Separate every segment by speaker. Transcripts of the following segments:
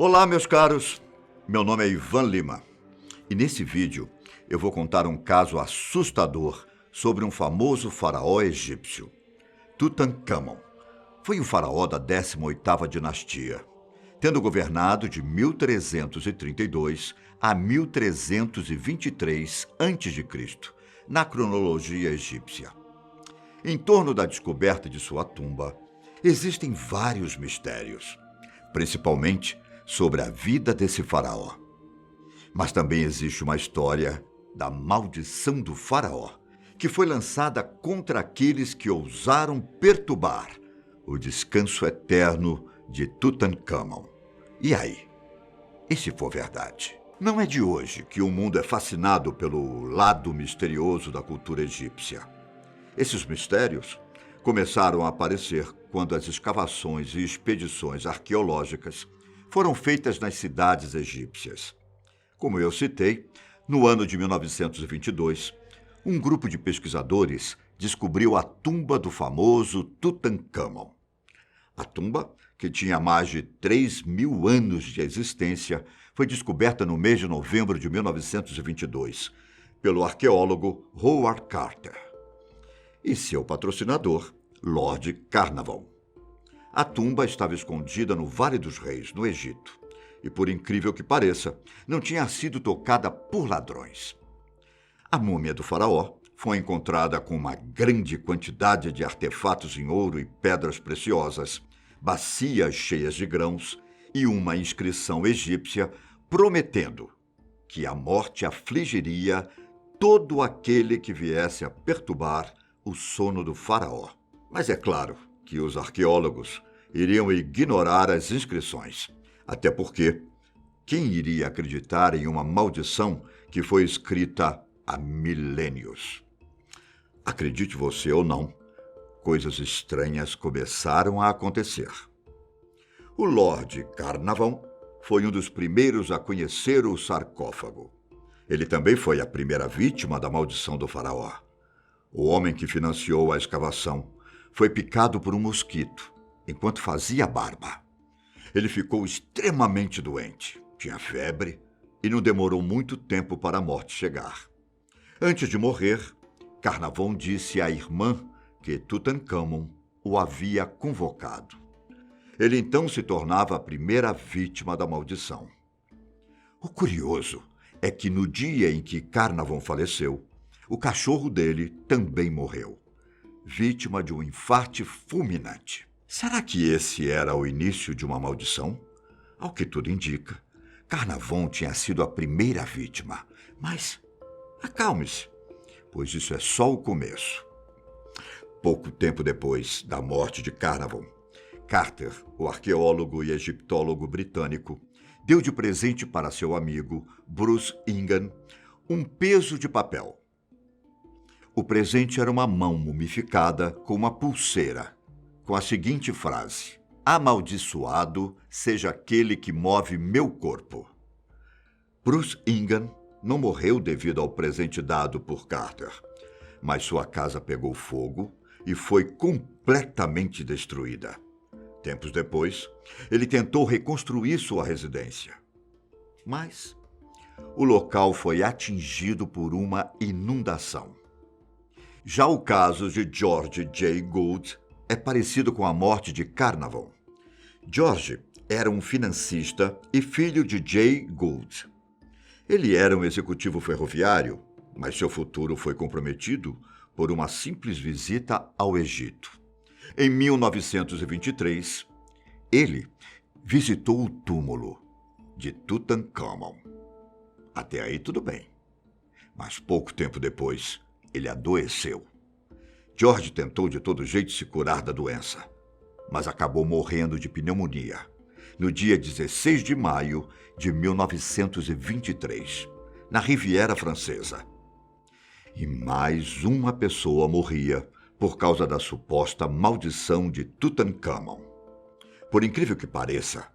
Speaker 1: Olá, meus caros. Meu nome é Ivan Lima e nesse vídeo eu vou contar um caso assustador sobre um famoso faraó egípcio. Tutancâmon foi um faraó da 18ª dinastia, tendo governado de 1332 a 1323 a.C., na cronologia egípcia. Em torno da descoberta de sua tumba, existem vários mistérios, principalmente sobre a vida desse faraó. Mas também existe uma história da maldição do faraó, que foi lançada contra aqueles que ousaram perturbar o descanso eterno de Tutancâmon. E aí? E se for verdade? Não é de hoje que o mundo é fascinado pelo lado misterioso da cultura egípcia. Esses mistérios começaram a aparecer quando as escavações e expedições arqueológicas foram feitas nas cidades egípcias. Como eu citei, no ano de 1922, um grupo de pesquisadores descobriu a tumba do famoso Tutancâmon. A tumba, que tinha mais de 3.000 anos de existência, foi descoberta no mês de novembro de 1922 pelo arqueólogo Howard Carter e seu patrocinador, Lord Carnarvon. A tumba estava escondida no Vale dos Reis, no Egito, e, por incrível que pareça, não tinha sido tocada por ladrões. A múmia do faraó foi encontrada com uma grande quantidade de artefatos em ouro e pedras preciosas, bacias cheias de grãos e uma inscrição egípcia prometendo que a morte afligiria todo aquele que viesse a perturbar o sono do faraó. Mas é claro que os arqueólogos iriam ignorar as inscrições, até porque quem iria acreditar em uma maldição que foi escrita há milênios? Acredite você ou não, coisas estranhas começaram a acontecer. O Lord Carnarvon foi um dos primeiros a conhecer o sarcófago. Ele também foi a primeira vítima da maldição do faraó. O homem que financiou a escavação foi picado por um mosquito enquanto fazia barba. Ele ficou extremamente doente, tinha febre e não demorou muito tempo para a morte chegar. Antes de morrer, Carnarvon disse à irmã que Tutancâmon o havia convocado. Ele então se tornava a primeira vítima da maldição. O curioso é que no dia em que Carnarvon faleceu, o cachorro dele também morreu, vítima de um infarte fulminante. Será que esse era o início de uma maldição? Ao que tudo indica, Carnarvon tinha sido a primeira vítima. Mas acalme-se, pois isso é só o começo. Pouco tempo depois da morte de Carnarvon, Carter, o arqueólogo e egiptólogo britânico, deu de presente para seu amigo Bruce Ingham um peso de papel. O presente era uma mão mumificada com uma pulseira, com a seguinte frase: "Amaldiçoado seja aquele que move meu corpo." Bruce Ingham não morreu devido ao presente dado por Carter, mas sua casa pegou fogo e foi completamente destruída. Tempos depois, ele tentou reconstruir sua residência, mas o local foi atingido por uma inundação. Já o caso de George J. Gould é parecido com a morte de Carnarvon. George era um financista e filho de Jay Gould. Ele era um executivo ferroviário, mas seu futuro foi comprometido por uma simples visita ao Egito. Em 1923, ele visitou o túmulo de Tutancâmon. Até aí tudo bem. Mas pouco tempo depois, ele adoeceu. George tentou de todo jeito se curar da doença, mas acabou morrendo de pneumonia no dia 16 de maio de 1923, na Riviera Francesa. E mais uma pessoa morria por causa da suposta maldição de Tutancâmon. Por incrível que pareça,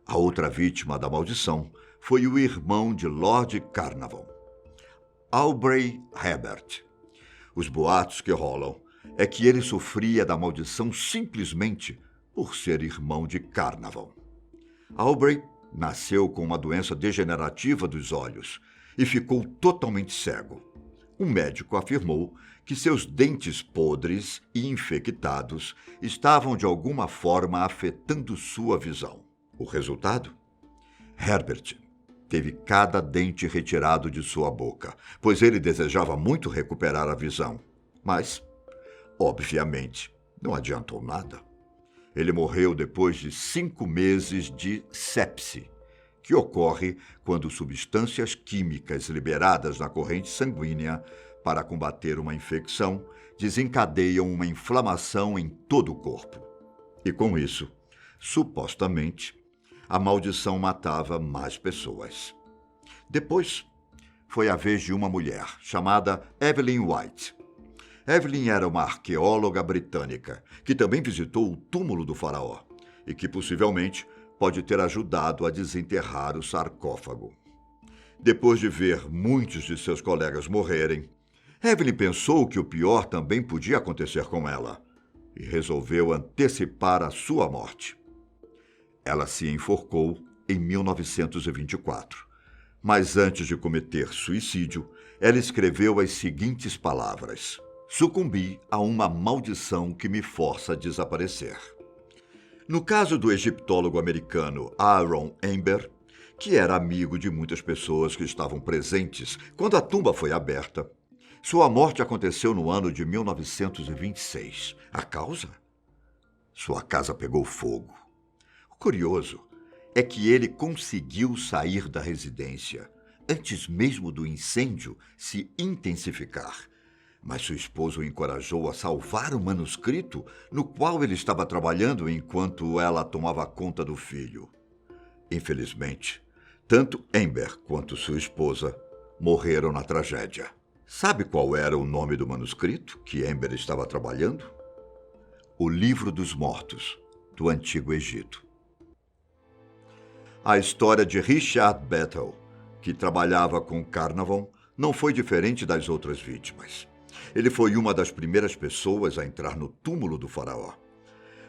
Speaker 1: a outra vítima da maldição foi o irmão de Lord Carnarvon, Aubrey Herbert. Os boatos que rolam é que ele sofria da maldição simplesmente por ser irmão de Carnarvon. Aubrey nasceu com uma doença degenerativa dos olhos e ficou totalmente cego. O médico afirmou que seus dentes podres e infectados estavam de alguma forma afetando sua visão. O resultado? Herbert teve cada dente retirado de sua boca, pois ele desejava muito recuperar a visão. Mas, obviamente, não adiantou nada. Ele morreu depois de 5 meses de sepse, que ocorre quando substâncias químicas liberadas na corrente sanguínea para combater uma infecção desencadeiam uma inflamação em todo o corpo. E com isso, supostamente, a maldição matava mais pessoas. Depois, foi a vez de uma mulher chamada Evelyn White. Evelyn era uma arqueóloga britânica que também visitou o túmulo do faraó e que possivelmente pode ter ajudado a desenterrar o sarcófago. Depois de ver muitos de seus colegas morrerem, Evelyn pensou que o pior também podia acontecer com ela e resolveu antecipar a sua morte. Ela se enforcou em 1924, mas antes de cometer suicídio, ela escreveu as seguintes palavras: "Sucumbi a uma maldição que me força a desaparecer." No caso do egiptólogo americano Aaron Amber, que era amigo de muitas pessoas que estavam presentes quando a tumba foi aberta, sua morte aconteceu no ano de 1926. A causa? Sua casa pegou fogo. O curioso é que ele conseguiu sair da residência antes mesmo do incêndio se intensificar. Mas sua esposa o encorajou a salvar o manuscrito no qual ele estava trabalhando enquanto ela tomava conta do filho. Infelizmente, tanto Amber quanto sua esposa morreram na tragédia. Sabe qual era o nome do manuscrito que Amber estava trabalhando? O Livro dos Mortos, do Antigo Egito. A história de Richard Battle, que trabalhava com Carnarvon, não foi diferente das outras vítimas. Ele foi uma das primeiras pessoas a entrar no túmulo do faraó.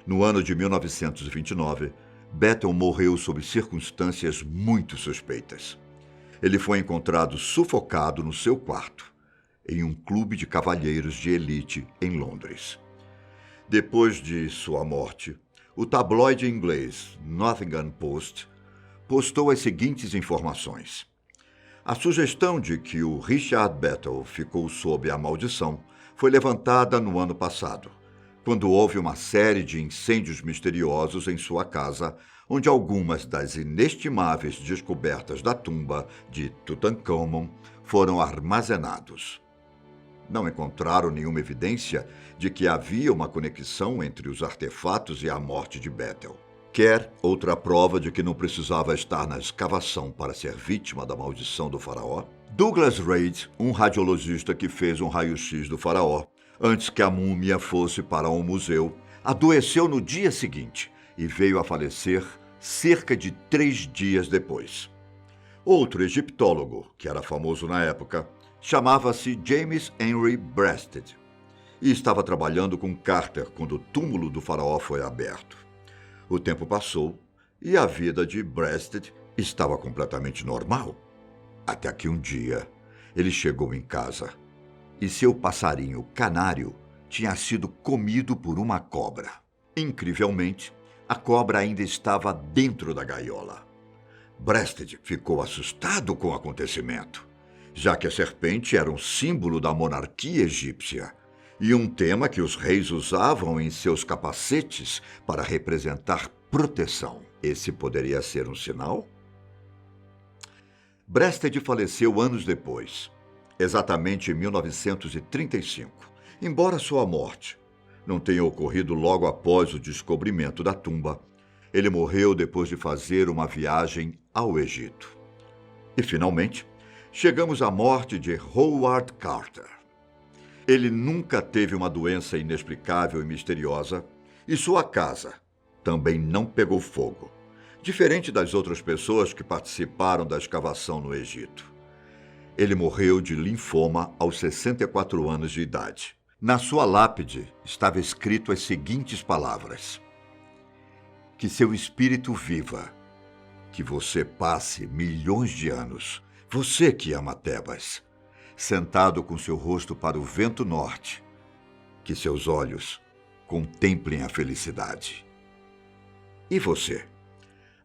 Speaker 1: No ano de 1929, Battle morreu sob circunstâncias muito suspeitas. Ele foi encontrado sufocado no seu quarto, em um clube de cavalheiros de elite em Londres. Depois de sua morte, o tabloide inglês Nottingham Post postou as seguintes informações. A sugestão de que o Richard Battle ficou sob a maldição foi levantada no ano passado, quando houve uma série de incêndios misteriosos em sua casa, onde algumas das inestimáveis descobertas da tumba de Tutankhamon foram armazenados. Não encontraram nenhuma evidência de que havia uma conexão entre os artefatos e a morte de Battle. Quer outra prova de que não precisava estar na escavação para ser vítima da maldição do faraó? Douglas Reid, um radiologista que fez um raio-x do faraó antes que a múmia fosse para um museu, adoeceu no dia seguinte e veio a falecer cerca de 3 dias depois. Outro egiptólogo, que era famoso na época, chamava-se James Henry Breasted e estava trabalhando com Carter quando o túmulo do faraó foi aberto. O tempo passou e a vida de Breasted estava completamente normal. Até que um dia ele chegou em casa e seu passarinho canário tinha sido comido por uma cobra. Incrivelmente, a cobra ainda estava dentro da gaiola. Breasted ficou assustado com o acontecimento, já que a serpente era um símbolo da monarquia egípcia e um tema que os reis usavam em seus capacetes para representar proteção. Esse poderia ser um sinal? Breasted faleceu anos depois, exatamente em 1935. Embora sua morte não tenha ocorrido logo após o descobrimento da tumba, ele morreu depois de fazer uma viagem ao Egito. E, finalmente, chegamos à morte de Howard Carter. Ele nunca teve uma doença inexplicável e misteriosa, e sua casa também não pegou fogo, diferente das outras pessoas que participaram da escavação no Egito. Ele morreu de linfoma aos 64 anos de idade. Na sua lápide estava escrito as seguintes palavras: "Que seu espírito viva que você passe milhões de anos, você que ama Tebas, sentado com seu rosto para o vento norte, que seus olhos contemplem a felicidade. E você?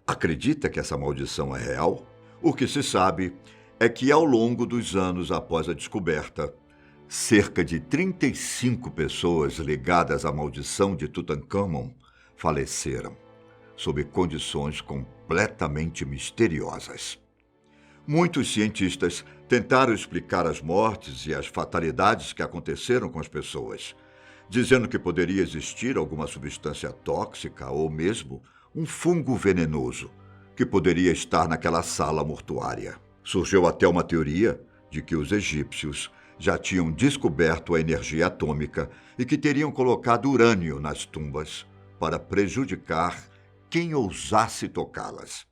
Speaker 1: Acredita que essa maldição é real? O que se sabe é que, ao longo dos anos após a descoberta, cerca de 35 pessoas ligadas à maldição de Tutankhamon faleceram, sob condições completamente misteriosas. Muitos cientistas tentaram explicar as mortes e as fatalidades que aconteceram com as pessoas, dizendo que poderia existir alguma substância tóxica ou mesmo um fungo venenoso que poderia estar naquela sala mortuária. Surgiu até uma teoria de que os egípcios já tinham descoberto a energia atômica e que teriam colocado urânio nas tumbas para prejudicar quem ousasse tocá-las.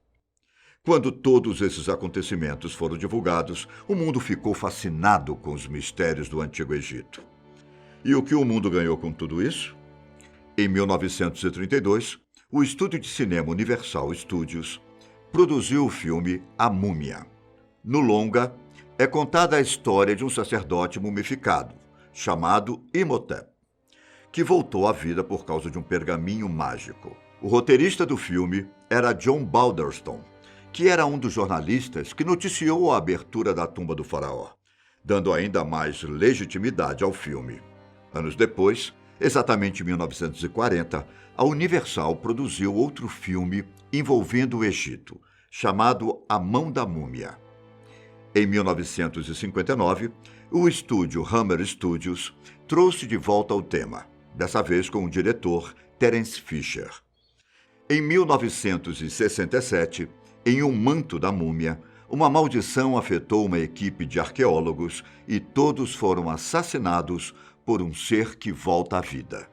Speaker 1: Quando todos esses acontecimentos foram divulgados, o mundo ficou fascinado com os mistérios do Antigo Egito. E o que o mundo ganhou com tudo isso? Em 1932, o estúdio de cinema Universal Studios produziu o filme A Múmia. No longa, é contada a história de um sacerdote mumificado, chamado Imhotep, que voltou à vida por causa de um pergaminho mágico. O roteirista do filme era John Balderston, que era um dos jornalistas que noticiou a abertura da tumba do faraó, dando ainda mais legitimidade ao filme. Anos depois, exatamente em 1940, a Universal produziu outro filme envolvendo o Egito, chamado A Mão da Múmia. Em 1959, o estúdio Hammer Studios trouxe de volta o tema, dessa vez com o diretor Terence Fisher. Em 1967, em Um Manto da Múmia, uma maldição afetou uma equipe de arqueólogos e todos foram assassinados por um ser que volta à vida.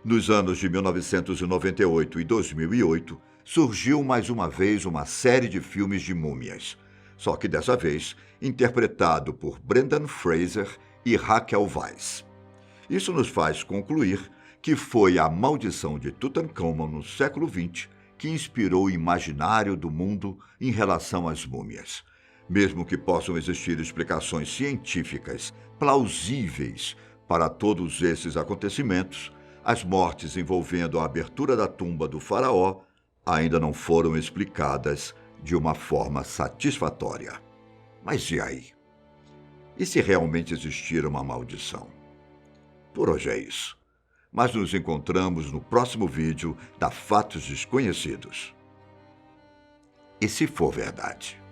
Speaker 1: Nos anos de 1998 e 2008, surgiu mais uma vez uma série de filmes de múmias, só que dessa vez interpretado por Brendan Fraser e Raquel Weisz. Isso nos faz concluir que foi a maldição de Tutankhamon no século XX que inspirou o imaginário do mundo em relação às múmias. Mesmo que possam existir explicações científicas plausíveis para todos esses acontecimentos, as mortes envolvendo a abertura da tumba do faraó ainda não foram explicadas de uma forma satisfatória. Mas e aí? E se realmente existir uma maldição? Por hoje é isso. Mas nos encontramos no próximo vídeo da Fatos Desconhecidos. E se for verdade?